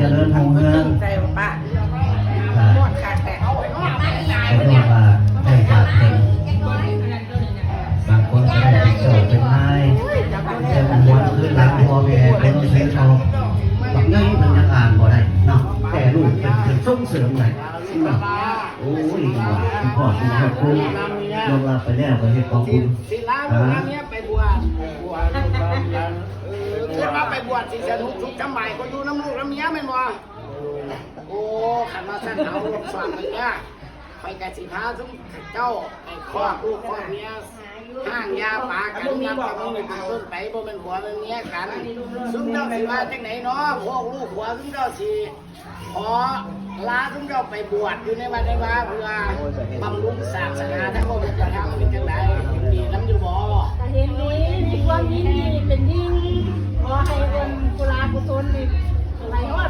เจริญทางเมืองใจป้าหมดขาดแต่เอาไว้ว่า แต่ก็ว่าได้จากเป็นบางคนก็ได้เป็นเจ้าเป็นนายเป็นมวลพื้นหลังพอแผ่เป็นเส้นทองบางอย่างมันยังอ่านบ่ได้เนาะแต่ลูกเป็นส่งเสริมได้เนาะโอ้ยว่าคุณพ่อคุณครอบครัวลงลาไปแล้วก็เฮ็ดของคุณ ศิลาลูกน้ำเนี้ยไปบวชคือว่าไปบวชสิสนุกทุกจำหมายก็อยู่น้ำลูกน้ำเมียแม่นบ่โอ้ขันมาสั่นเอาลงสอนมันเนี่ยไปกับสิพาซุ้มเจ้าไอ้ครอบลูกครอบเมียห้างยาปากันนับกับมึงเป็นต้นไปบ่เป็นหัวเป็นเมียกันซุ้มเจ้าสิมาจากไหนเนาะพวกลูกหัวซุ้มเจ้าสิขอลาซุ้มเจ้าไปบวชอยู่ในวันในว่าเพื่อบำรุงศาสนาทั้งหมดจะทำเป็นจังไดมีน้ำอยู่บ่ แต่เห็นนี้มีความยิ่งดีเป็นยิ่งขอให้เป็นกุลากุศลนี่ไหลฮอด